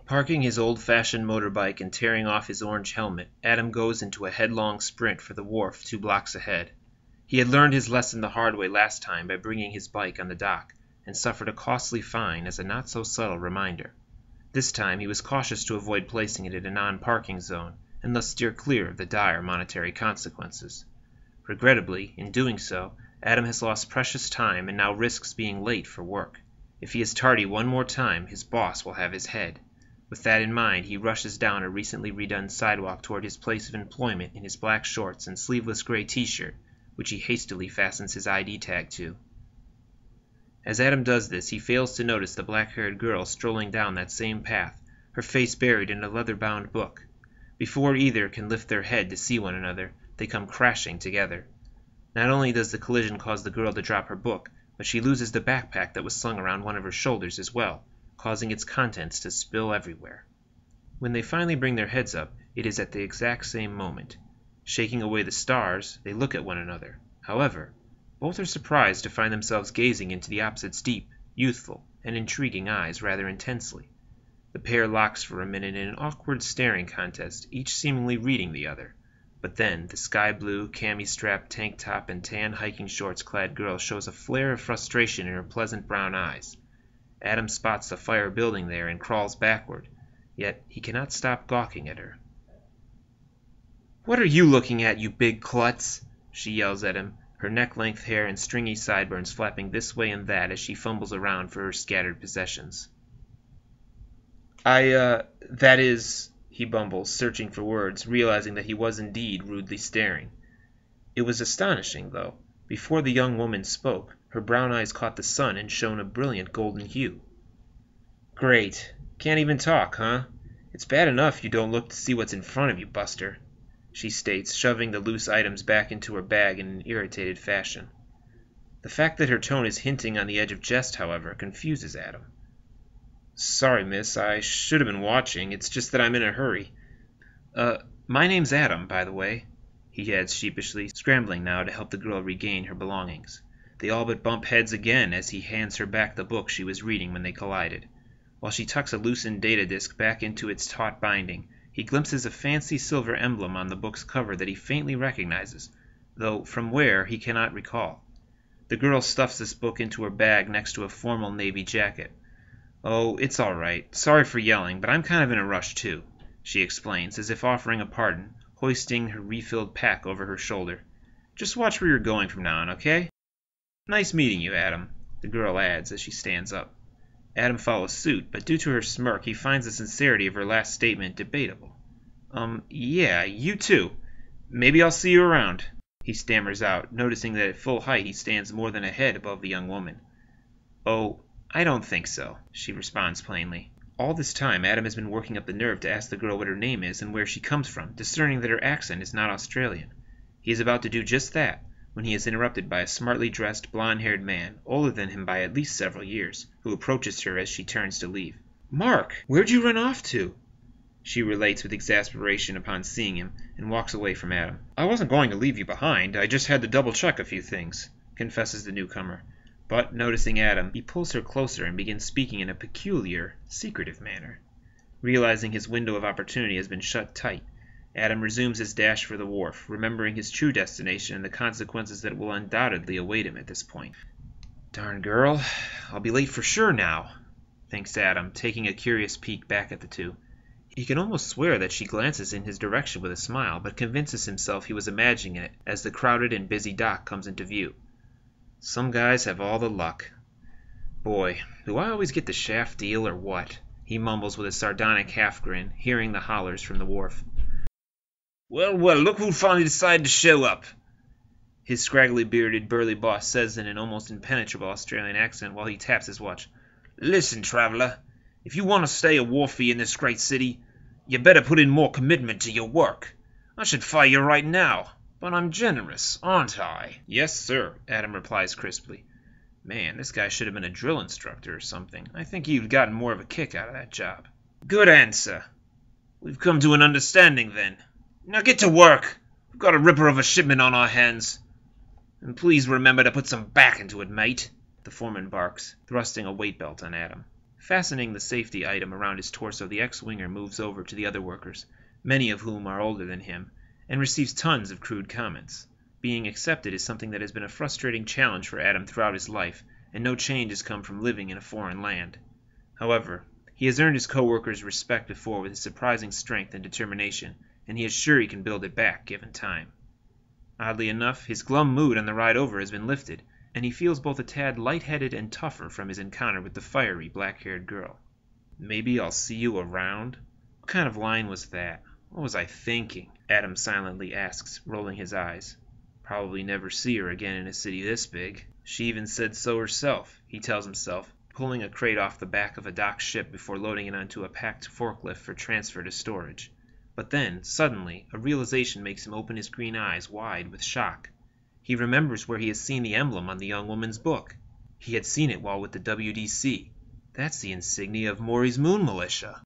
Parking his old-fashioned motorbike and tearing off his orange helmet, Adam goes into a headlong sprint for the wharf 2 blocks ahead. He had learned his lesson the hard way last time by bringing his bike on the dock, and suffered a costly fine as a not-so-subtle reminder. This time he was cautious to avoid placing it in a non-parking zone, and thus steer clear of the dire monetary consequences. Regrettably, in doing so, Adam has lost precious time and now risks being late for work. If he is tardy one more time, his boss will have his head. With that in mind, he rushes down a recently redone sidewalk toward his place of employment in his black shorts and sleeveless gray t-shirt, which he hastily fastens his ID tag to. As Adam does this, he fails to notice the black-haired girl strolling down that same path, her face buried in a leather-bound book. Before either can lift their head to see one another, they come crashing together. Not only does the collision cause the girl to drop her book, but she loses the backpack that was slung around one of her shoulders as well, causing its contents to spill everywhere. When they finally bring their heads up, it is at the exact same moment. Shaking away the stars, they look at one another. However, both are surprised to find themselves gazing into the opposite's deep, youthful, and intriguing eyes rather intensely. The pair locks for a minute in an awkward staring contest, each seemingly reading the other. But then, the sky-blue, cami-strapped tank top and tan hiking shorts-clad girl shows a flare of frustration in her pleasant brown eyes. Adam spots the fire building there and crawls backward, yet he cannot stop gawking at her. "What are you looking at, you big klutz?" she yells at him, her neck-length hair and stringy sideburns flapping this way and that as she fumbles around for her scattered possessions. That is," he bumbles, searching for words, realizing that he was indeed rudely staring. It was astonishing, though. Before the young woman spoke, her brown eyes caught the sun and shone a brilliant golden hue. "Great. Can't even talk, huh? It's bad enough you don't look to see what's in front of you, Buster," she states, shoving the loose items back into her bag in an irritated fashion. The fact that her tone is hinting on the edge of jest, however, confuses Adam. "Sorry, miss, I should have been watching. It's just that I'm in a hurry. My name's Adam, by the way," he adds sheepishly, scrambling now to help the girl regain her belongings. They all but bump heads again as he hands her back the book she was reading when they collided. While she tucks a loosened data disk back into its taut binding, he glimpses a fancy silver emblem on the book's cover that he faintly recognizes, though from where he cannot recall. The girl stuffs this book into her bag next to a formal navy jacket. "Oh, it's all right. Sorry for yelling, but I'm kind of in a rush, too," she explains, as if offering a pardon, hoisting her refilled pack over her shoulder. "Just watch where you're going from now on, okay?" "Nice meeting you, Adam," the girl adds as she stands up. Adam follows suit, but due to her smirk, he finds the sincerity of her last statement debatable. Yeah, you too. Maybe I'll see you around," he stammers out, noticing that at full height he stands more than a head above the young woman. "Oh, I don't think so," she responds plainly. All this time, Adam has been working up the nerve to ask the girl what her name is and where she comes from, discerning that her accent is not Australian. He is about to do just that, when he is interrupted by a smartly dressed, blonde-haired man, older than him by at least several years, who approaches her as she turns to leave. "Mark, where'd you run off to?" she relates with exasperation upon seeing him, and walks away from Adam. "I wasn't going to leave you behind. I just had to double-check a few things," confesses the newcomer. But, noticing Adam, he pulls her closer and begins speaking in a peculiar, secretive manner. Realizing his window of opportunity has been shut tight, Adam resumes his dash for the wharf, remembering his true destination and the consequences that will undoubtedly await him at this point. "Darn girl, I'll be late for sure now," thinks Adam, taking a curious peek back at the two. He can almost swear that she glances in his direction with a smile, but convinces himself he was imagining it as the crowded and busy dock comes into view. Some guys have all the luck. "Boy, do I always get the shaft deal or what?" he mumbles with a sardonic half-grin, hearing the hollers from the wharf. Well, look who finally decided to show up," his scraggly-bearded, burly boss says in an almost impenetrable Australian accent while he taps his watch. "Listen, traveler, if you want to stay a wharfie in this great city, you better put in more commitment to your work. I should fire you right now, but I'm generous, aren't I?" "Yes, sir," Adam replies crisply. Man, this guy should have been a drill instructor or something. I think he'd gotten more of a kick out of that job. "Good answer. We've come to an understanding, then. Now get to work. We've got a ripper of a shipment on our hands. And please remember to put some back into it, mate," the foreman barks, thrusting a weight belt on Adam. Fastening the safety item around his torso, the ex-winger moves over to the other workers, many of whom are older than him, and receives tons of crude comments. Being accepted is something that has been a frustrating challenge for Adam throughout his life, and no change has come from living in a foreign land. However, he has earned his co-workers' respect before with his surprising strength and determination, and he is sure he can build it back given time. Oddly enough, his glum mood on the ride over has been lifted, and he feels both a tad lightheaded and tougher from his encounter with the fiery, black-haired girl. "Maybe I'll see you around?" What kind of line was that? What was I thinking? Adam silently asks, rolling his eyes. Probably never see her again in a city this big. She even said so herself, he tells himself, pulling a crate off the back of a docked ship before loading it onto a packed forklift for transfer to storage. But then, suddenly, a realization makes him open his green eyes wide with shock. He remembers where he has seen the emblem on the young woman's book. He had seen it while with the WDC. That's the insignia of Maury's Moon Militia.